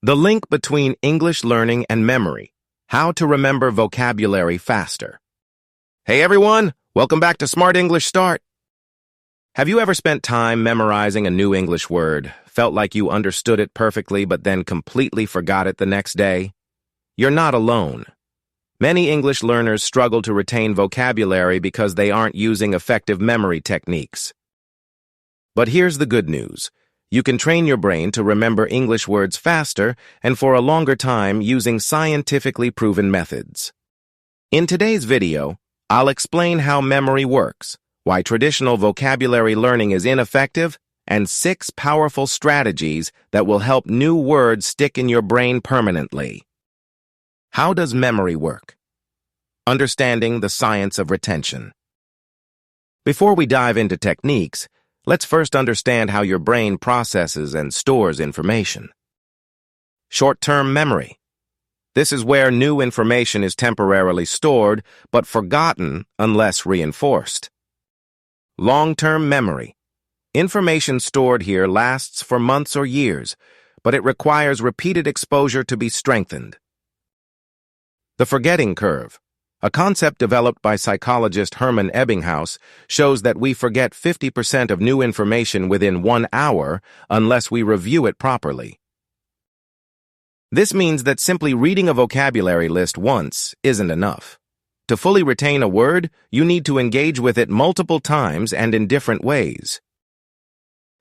The link between English learning and memory. How to remember vocabulary faster. Hey everyone, welcome back to Smart English Start. Have you ever spent time memorizing a new English word, felt like you understood it perfectly but then completely forgot it the next day? You're not alone. Many English learners struggle to retain vocabulary because they aren't using effective memory techniques. But here's the good news. You can train your brain to remember English words faster and for a longer time using scientifically proven methods. In today's video, I'll explain how memory works, why traditional vocabulary learning is ineffective, and 6 powerful strategies that will help new words stick in your brain permanently. How does memory work? Understanding the science of retention. Before we dive into techniques, let's first understand how your brain processes and stores information. Short-term memory. This is where new information is temporarily stored but forgotten unless reinforced. Long-term memory. Information stored here lasts for months or years, but it requires repeated exposure to be strengthened. The forgetting curve. A concept developed by psychologist Hermann Ebbinghaus shows that we forget 50% of new information within 1 hour unless we review it properly. This means that simply reading a vocabulary list once isn't enough. To fully retain a word, you need to engage with it multiple times and in different ways.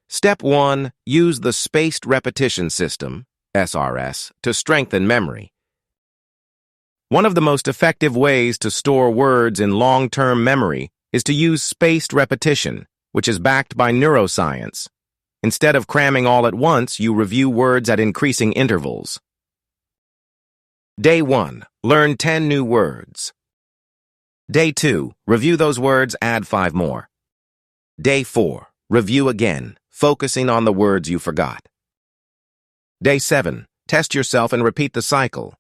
Step 1. Use the spaced repetition system, SRS, to strengthen memory. One of the most effective ways to store words in long-term memory is to use spaced repetition, which is backed by neuroscience. Instead of cramming all at once, you review words at increasing intervals. Day 1. Learn 10 new words. Day 2. Review those words, add 5 more. Day 4. Review again, focusing on the words you forgot. Day 7. Test yourself and repeat the cycle.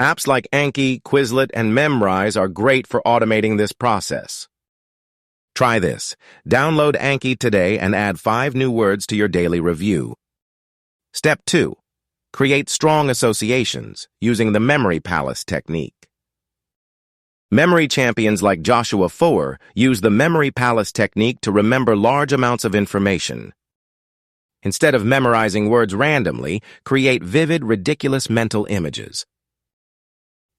Apps like Anki, Quizlet, and Memrise are great for automating this process. Try this. Download Anki today and add 5 new words to your daily review. Step 2. Create strong associations using the memory palace technique. Memory champions like Joshua Foer use the memory palace technique to remember large amounts of information. Instead of memorizing words randomly, create vivid, ridiculous mental images.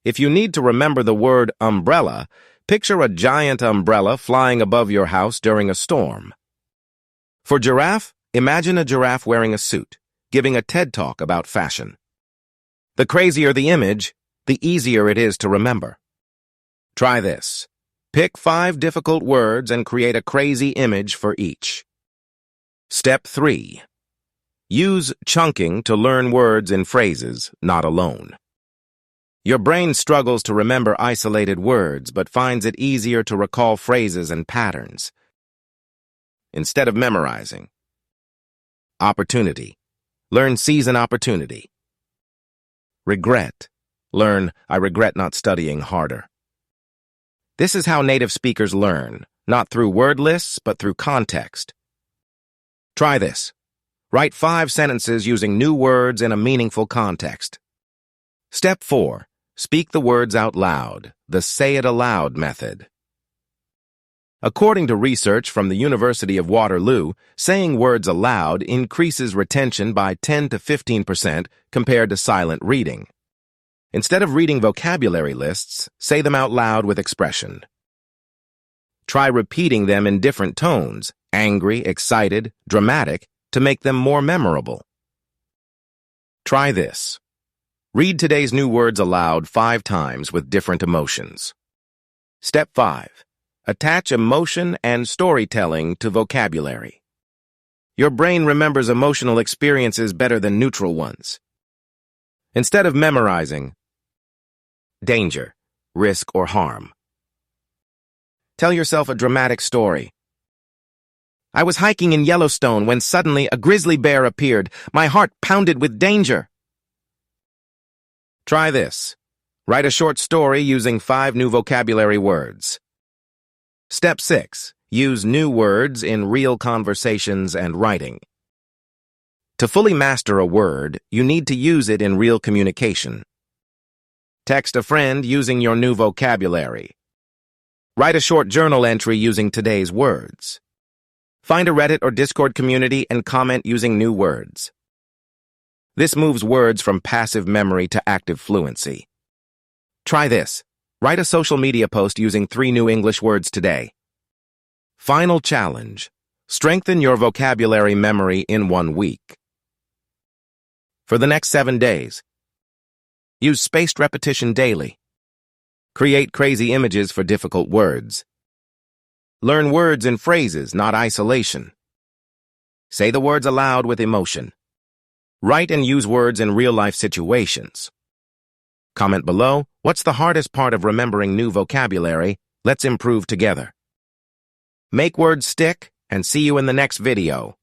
If you need to remember the word umbrella, picture a giant umbrella flying above your house during a storm. For giraffe, imagine a giraffe wearing a suit, giving a TED Talk about fashion. The crazier the image, the easier it is to remember. Try this. Pick 5 difficult words and create a crazy image for each. Step 3. Use chunking to learn words in phrases, not alone. Your brain struggles to remember isolated words, but finds it easier to recall phrases and patterns. Instead of memorizing. Opportunity. Learn seize an opportunity. Regret. Learn, I regret not studying harder. This is how native speakers learn, not through word lists, but through context. Try this. Write 5 sentences using new words in a meaningful context. Step 4. Speak the words out loud, the Say-It-Aloud method. According to research from the University of Waterloo, saying words aloud increases retention by 10 to 15% compared to silent reading. Instead of reading vocabulary lists, say them out loud with expression. Try repeating them in different tones, angry, excited, dramatic, to make them more memorable. Try this. Read today's new words aloud 5 times with different emotions. Step 5. Attach emotion and storytelling to vocabulary. Your brain remembers emotional experiences better than neutral ones. Instead of memorizing, danger, risk, or harm. Tell yourself a dramatic story. I was hiking in Yellowstone when suddenly a grizzly bear appeared. My heart pounded with danger. Try this. Write a short story using 5 new vocabulary words. Step 6. Use new words in real conversations and writing. To fully master a word, you need to use it in real communication. Text a friend using your new vocabulary. Write a short journal entry using today's words. Find a Reddit or Discord community and comment using new words. This moves words from passive memory to active fluency. Try this. Write a social media post using 3 new English words today. Final challenge. Strengthen your vocabulary memory in 1 week. For the next 7 days, use spaced repetition daily. Create crazy images for difficult words. Learn words and phrases, not isolation. Say the words aloud with emotion. Write and use words in real-life situations. Comment below, what's the hardest part of remembering new vocabulary? Let's improve together. Make words stick, and see you in the next video.